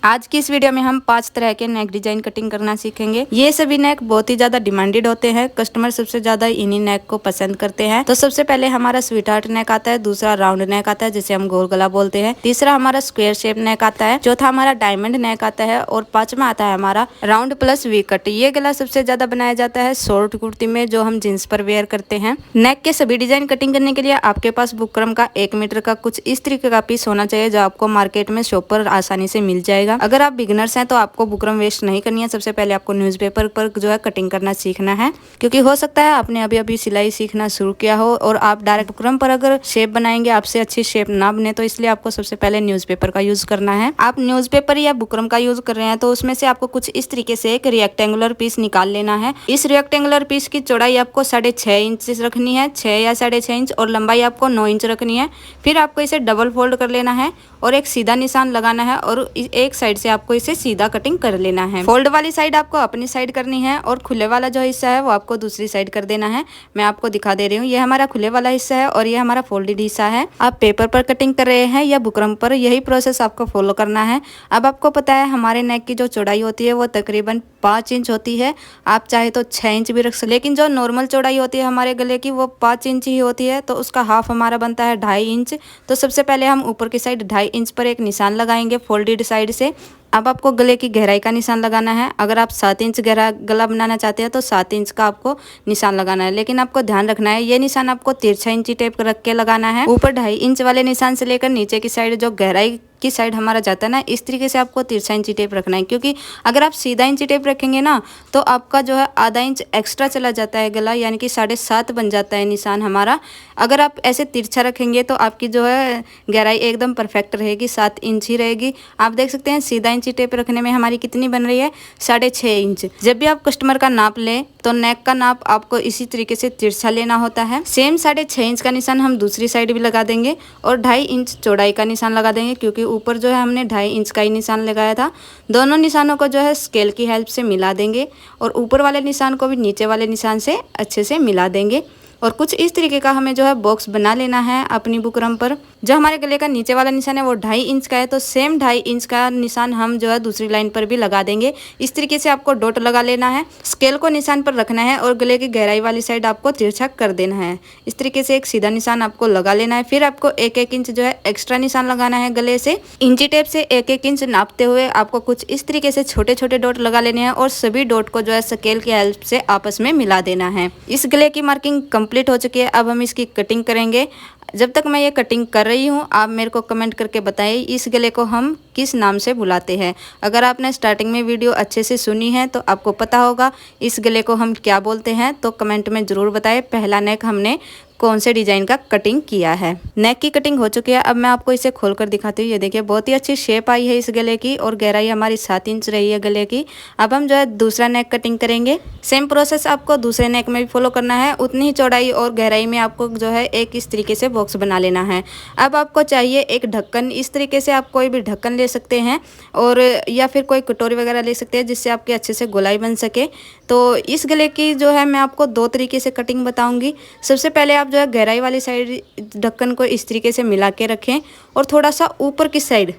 आज की इस वीडियो में हम 5 तरह के नेक डिजाइन कटिंग करना सीखेंगे। ये सभी नेक बहुत ही ज्यादा डिमांडेड होते हैं। कस्टमर सबसे ज्यादा इन्हीं नेक को पसंद करते हैं। तो सबसे पहले हमारा स्वीट हार्ट नेक आता है, दूसरा राउंड नेक आता है जिसे हम गोल गला बोलते हैं, तीसरा हमारा स्क्वायर शेप नेक आता है, चौथा हमारा डायमंड नेक आता है और पांचवा आता है हमारा राउंड प्लस वी कट। ये गला सबसे ज्यादा बनाया जाता है शॉर्ट कुर्ती में, जो हम जींस पर वेयर करते हैं। नेक के सभी डिजाइन कटिंग करने के लिए आपके पास बुकरम का 1 मीटर का कुछ इस तरीके का पीस होना चाहिए, जो आपको मार्केट में शॉप पर आसानी से मिल जाएगा। अगर आप बिगनर्स हैं तो आपको बुकरम वेस्ट नहीं करनी है। सबसे पहले आपको न्यूज़पेपर पर जो है कटिंग करना सीखना है, क्योंकि हो सकता है आपने अभी अभी सिलाई सीखना शुरू किया हो और आप डायरेक्ट बुकरम पर अगर शेप बनाएंगे आपसे अच्छी शेप ना बने, तो इसलिए आपको सबसे पहले न्यूज़पेपर का यूज करना है। आप न्यूज़पेपर या बुकरम का यूज कर रहे हैं तो उसमें से आपको कुछ इस तरीके से एक रेक्टेंगुलर पीस निकाल लेना है। इस रेक्टेंगुलर पीस की चौड़ाई आपको 6.5 इंच रखनी है, 6 या 6.5 इंच, और लंबाई आपको 9 इंच रखनी है। फिर आपको इसे डबल फोल्ड कर लेना है और एक सीधा निशान लगाना है और एक साइड से आपको इसे सीधा कटिंग कर लेना है। फोल्ड वाली साइड आपको अपनी साइड करनी है और खुले वाला जो हिस्सा है वो आपको दूसरी साइड कर देना है। मैं आपको दिखा दे रही हूँ, ये हमारा खुले वाला हिस्सा है और ये हमारा फोल्डेड हिस्सा है। आप पेपर पर कटिंग कर रहे हैं या बुकरम पर, यही प्रोसेस आपको फॉलो करना है। अब आपको पता है हमारे नेक की जो चौड़ाई होती है वो तकरीबन 5 इंच होती है। आप चाहे तो 6 इंच भी रख सकते, लेकिन जो नॉर्मल चौड़ाई होती है हमारे गले की वो 5 इंच ही होती है, तो उसका हाफ हमारा बनता है 2.5 इंच। तो सबसे पहले हम ऊपर की साइड 2.5 इंच पर एक निशान लगाएंगे फोल्डेड साइड से। अब आपको गले की गहराई का निशान लगाना है। अगर आप 7 इंच गहरा गला बनाना चाहते हैं तो 7 इंच का आपको निशान लगाना है, लेकिन आपको ध्यान रखना है ये निशान आपको तिरछा इंची टेप रख के लगाना है। ऊपर 2.5 इंच वाले निशान से लेकर नीचे की साइड जो गहराई की साइड हमारा जाता है ना, इस तरीके से आपको तिरछा इंची टेप रखना है, क्योंकि अगर आप सीधा इंची टेप रखेंगे ना तो आपका जो है आधा इंच एक्स्ट्रा चला जाता है गला, यानी कि 7.5 बन जाता है निशान हमारा। अगर आप ऐसे तिरछा रखेंगे तो आपकी जो है गहराई एकदम परफेक्ट रहेगी, 7 इंच ही रहेगी। आप देख सकते हैं सीधा इंची टेप रखने में हमारी कितनी बन रही है, 6.5 इंच। जब भी आप कस्टमर का नाप लें तो नेक का नाप आपको इसी तरीके से तिरछा लेना होता है। सेम 6.5 इंच का निशान हम दूसरी साइड भी लगा देंगे और 2.5 इंच चौड़ाई का निशान लगा देंगे, क्योंकि ऊपर जो है हमने 2.5 इंच का ही निशान लगाया था। दोनों निशानों को जो है स्केल की हेल्प से मिला देंगे और ऊपर वाले निशान को भी नीचे वाले निशान से अच्छे से मिला देंगे। और कुछ इस तरीके का हमें जो है बॉक्स बना लेना है अपनी बुकरम पर। जो हमारे गले का नीचे वाला निशान है वो 2.5 इंच का है, तो सेम 2.5 इंच का निशान हम जो है दूसरी लाइन पर भी लगा देंगे। इस तरीके से आपको डॉट लगा लेना है, स्केल को निशान पर रखना है और गले की गहराई वाली साइड आपको तिरछा कर देना है। इस तरीके से एक सीधा निशान आपको लगा लेना है। फिर आपको 1-1 इंच जो है एक्स्ट्रा निशान लगाना है गले से। इंची टेप से 1-1 इंच नापते हुए आपको कुछ इस तरीके से छोटे छोटे डॉट लगा लेने हैं और सभी डॉट को जो है स्केल की हेल्प से आपस में मिला देना है। इस गले की मार्किंग कंप्लीट हो चुकी है। अब हम इसकी कटिंग करेंगे। जब तक मैं ये कटिंग कर रही हूँ आप मेरे को कमेंट करके बताइए इस गले को हम किस नाम से बुलाते हैं। अगर आपने स्टार्टिंग में वीडियो अच्छे से सुनी है तो आपको पता होगा इस गले को हम क्या बोलते हैं, तो कमेंट में ज़रूर बताएं पहला नेक हमने कौन से डिजाइन का कटिंग किया है। नेक की कटिंग हो चुकी है। अब मैं आपको इसे खोलकर दिखाती हूँ। ये देखिए बहुत ही अच्छी शेप आई है इस गले की और गहराई हमारी 7 इंच रही है गले की। अब हम जो है दूसरा नेक कटिंग करेंगे। सेम प्रोसेस आपको दूसरे नेक में भी फॉलो करना है। उतनी ही चौड़ाई और गहराई में आपको जो है एक इस तरीके से बॉक्स बना लेना है। अब आपको चाहिए एक ढक्कन। इस तरीके से आप कोई भी ढक्कन ले सकते हैं और या फिर कोई कटोरी वगैरह ले सकते हैं जिससे आपके अच्छे से गोलाई बन सके। तो इस गले की जो है मैं आपको 2 तरीके से कटिंग बताऊंगी। सबसे पहले आप जो है गहराई वाली साइड ढक्कन को इस तरीके से मिला के रखें और थोड़ा सा ऊपर की साइड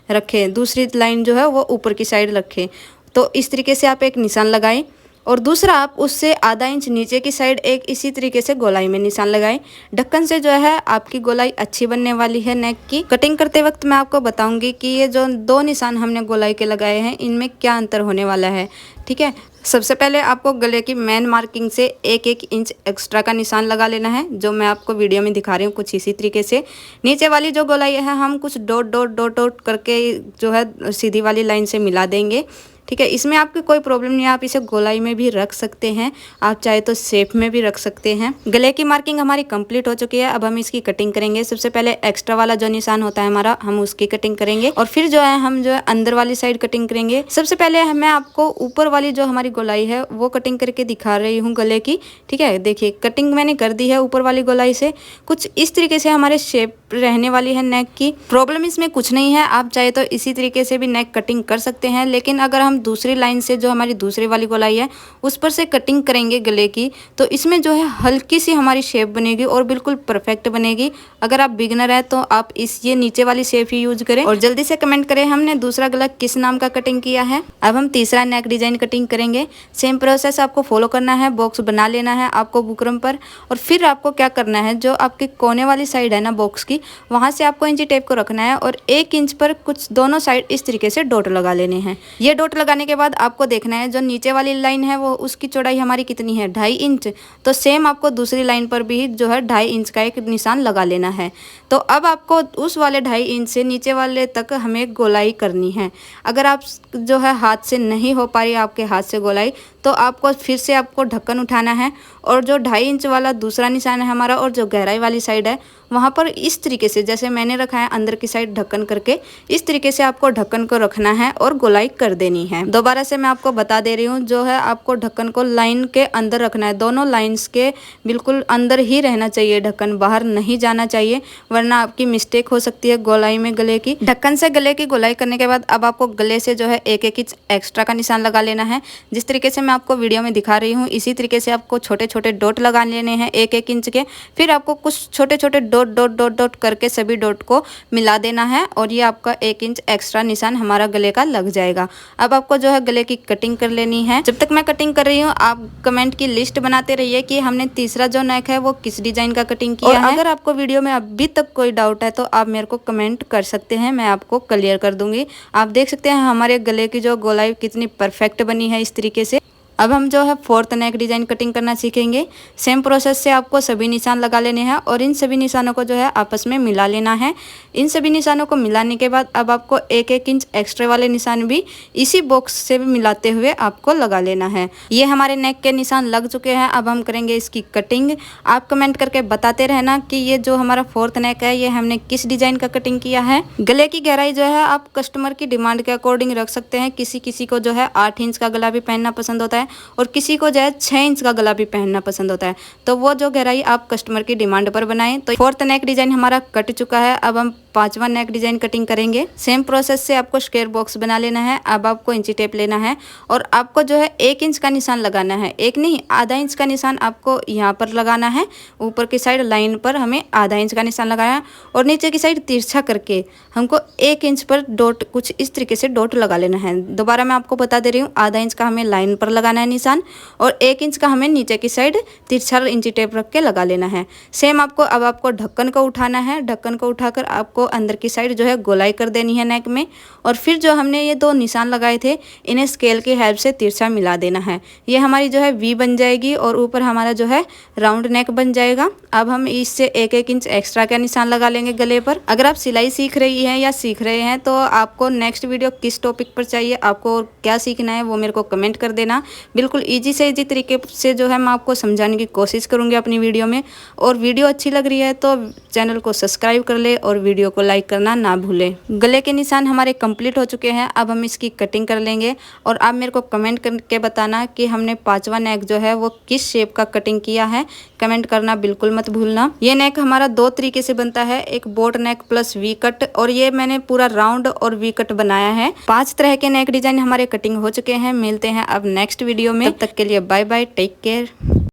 रखें, दूसरी लाइन जो है वो ऊपर की साइड रखें। तो इस तरीके से आप एक निशान लगाएं और दूसरा आप उससे आधा इंच नीचे की साइड एक इसी तरीके से गोलाई में निशान लगाएं। ढक्कन से जो है आपकी गोलाई अच्छी बनने वाली है। नेक की कटिंग करते वक्त मैं आपको बताऊंगी कि ये जो 2 निशान हमने गोलाई के लगाए हैं इनमें क्या अंतर होने वाला है, ठीक है। सबसे पहले आपको गले की मेन मार्किंग से 1-1 इंच एक्स्ट्रा का निशान लगा लेना है, जो मैं आपको वीडियो में दिखा रही हूँ कुछ इसी तरीके से। नीचे वाली जो गोलाई है हम कुछ डॉट डॉट डॉट डॉट करके जो है सीधी वाली लाइन से मिला देंगे, ठीक है। इसमें आपकी कोई प्रॉब्लम नहीं है, आप इसे गोलाई में भी रख सकते हैं, आप चाहे तो शेप में भी रख सकते हैं। गले की मार्किंग हमारी कंप्लीट हो चुकी है। अब हम इसकी कटिंग करेंगे। सबसे पहले एक्स्ट्रा वाला जो निशान होता है हमारा हम उसकी कटिंग करेंगे और फिर जो है हम जो है अंदर वाली साइड कटिंग करेंगे। सबसे पहले मैं आपको ऊपर वाली जो हमारी गोलाई है वो कटिंग करके दिखा रही हूँ गले की, ठीक है। देखिए कटिंग मैंने कर दी है ऊपर वाली गोलाई से। कुछ इस तरीके से हमारे शेप रहने वाली है नेक की। प्रॉब्लम इसमें कुछ नहीं है, आप चाहे तो इसी तरीके से भी नेक कटिंग कर सकते हैं, लेकिन अगर हम दूसरी लाइन से जो हमारी दूसरी वाली गोलाई है उस पर से कटिंग करेंगे गले की, तो इसमें जो है हल्की सी हमारी शेप बनेगी और बिल्कुल परफेक्ट बनेगी। अगर आप बिगनर है तो आप ये नीचे वाली शेप ही यूज करें और जल्दी से कमेंट करें हमने दूसरा गला किस नाम का कटिंग किया है। अब हम तीसरा नेक डिजाइन कटिंग करेंगे। सेम प्रोसेस आपको फॉलो करना है, बॉक्स बना लेना है आपको बुकरम पर, और फिर आपको क्या करना है, जो आपके कोने वाली साइड है ना बॉक्स की, वहां से आपको इंची टेप को रखना है और 1 इंच पर कुछ दोनों साइड इस तरीके से डॉट लगा लेने हैं। ये डॉट लगाने के बाद आपको देखना है जो नीचे वाली लाइन है वो उसकी चौड़ाई हमारी कितनी है, 2.5 इंच। तो सेम आपको दूसरी लाइन पर भी जो है 2.5 इंच का एक निशान लगा लेना है। तो अब आपको उस वाले 2.5 इंच से नीचे वाले तक हमें गोलाई करनी है। अगर आप जो है हाथ से नहीं हो पा रही आपके हाथ से गोलाई, तो आपको फिर से आपको ढक्कन उठाना है और जो 2.5 इंच वाला दूसरा निशान है हमारा और जो गहराई वाली साइड है वहाँ पर इस तरीके से जैसे मैंने रखा है अंदर की साइड ढक्कन करके, इस तरीके से आपको ढक्कन को रखना है और गोलाई कर देनी है। दोबारा से मैं आपको बता दे रही हूँ, जो है आपको ढक्कन को लाइन के अंदर रखना है, दोनों लाइंस के बिल्कुल अंदर ही रहना चाहिए, ढक्कन बाहर नहीं जाना चाहिए, वरना आपकी मिस्टेक हो सकती है गोलाई में गले की। ढक्कन से गले की गोलाई करने के बाद अब आपको गले से जो है 1-1 इंच एक्स्ट्रा का निशान लगा लेना है। जिस तरीके से मैं आपको वीडियो में दिखा रही हूँ इसी तरीके से आपको छोटे छोटे डॉट लगा लेने हैं 1-1 इंच के। फिर आपको कुछ छोटे छोटे डॉट डॉट डॉट डॉट करके सभी डॉट को मिला देना है और ये आपका 1 इंच एक्स्ट्रा निशान हमारा गले का लग जाएगा। अब आपको जो है गले की कटिंग कर लेनी है। जब तक मैं कटिंग कर रही हूँ आप कमेंट की लिस्ट बनाते रहिए कि हमने तीसरा जो नेक है वो किस डिजाइन का कटिंग किया है। अगर आपको वीडियो में अभी तक कोई डाउट है तो आप मेरे को कमेंट कर सकते हैं, मैं आपको क्लियर कर दूंगी। आप देख सकते हैं हमारे गले की जो गोलाई कितनी परफेक्ट बनी है इस तरीके से। अब हम जो है 4th नेक डिजाइन कटिंग करना सीखेंगे। सेम प्रोसेस से आपको सभी निशान लगा लेने हैं और इन सभी निशानों को जो है आपस में मिला लेना है। इन सभी निशानों को मिलाने के बाद अब आपको 1-1 इंच एक्स्ट्रा वाले निशान भी इसी बॉक्स से भी मिलाते हुए आपको लगा लेना है। ये हमारे नेक के निशान लग चुके हैं, अब हम करेंगे इसकी कटिंग। आप कमेंट करके बताते रहना कि ये जो हमारा 4th नेक है ये हमने किस डिजाइन का कटिंग किया है। गले की गहराई जो है आप कस्टमर की डिमांड के अकॉर्डिंग रख सकते हैं। किसी किसी को जो है 8 इंच का गला भी पहनना पसंद होता है और किसी को जो है 6 इंच का गला भी पहनना पसंद होता है, तो वो जो गहराई आप कस्टमर की डिमांड पर बनाएं। तो 4th नेक डिजाइन हमारा कट चुका है। अब हम 5वां नेक डिजाइन कटिंग करेंगे। सेम प्रोसेस से आपको स्क्वायर बॉक्स बना लेना है। अब आपको इंची टेप लेना है और आपको जो है 1 इंच का निशान लगाना है, 1 नहीं आधा इंच का निशान आपको यहाँ पर लगाना है। ऊपर की साइड लाइन पर हमें आधा इंच का निशान लगाना है और नीचे की साइड तिरछा करके हमको 1 इंच पर डॉट कुछ इस तरीके से डॉट लगा लेना है। दोबारा मैं आपको बता दे रही हूँ, आधा इंच का हमें लाइन पर लगाना है निशान और 1 इंच का हमें नीचे की साइड तिरछा इंची टेप रख के लगा लेना है। सेम आपको अब आपको ढक्कन को उठाना है। ढक्कन को उठाकर आपको अंदर की साइड जो है गोलाई कर देनी है नेक में और फिर जो हमने ये 2 निशान लगाए थे इन्हें स्केल की हेल्प से तिरछा मिला देना है। ये हमारी जो है वी बन जाएगी और ऊपर हमारा जो है राउंड नेक बन जाएगा। अब हम इससे 1-1 इंच एक्स्ट्रा का निशान लगा लेंगे गले पर। अगर आप सिलाई सीख रही हैं या सीख रहे हैं तो आपको नेक्स्ट वीडियो किस टॉपिक पर चाहिए, आपको क्या सीखना है वो मेरे को कमेंट कर देना। बिल्कुल ईजी से ईजी तरीके से जो है मैं आपको समझाने की कोशिश करूँगी अपनी वीडियो में। और वीडियो अच्छी लग रही है तो चैनल को सब्सक्राइब कर ले और वीडियो को लाइक करना ना भूलें। गले के निशान हमारे कंप्लीट हो चुके हैं। अब हम इसकी कटिंग कर लेंगे और आप मेरे को कमेंट करके बताना कि हमने 5वां नेक जो है वो किस शेप का कटिंग किया है। कमेंट करना बिल्कुल मत भूलना। ये नेक हमारा 2 तरीके से बनता है, एक boat neck plus V cut, और ये मैंने पूरा राउंड और वी कट बनाया है। 5 तरह के नेक डिजाइन हमारे कटिंग हो चुके हैं। मिलते हैं अब नेक्स्ट वीडियो में, तब तक के लिए बाय बाय, टेक केयर।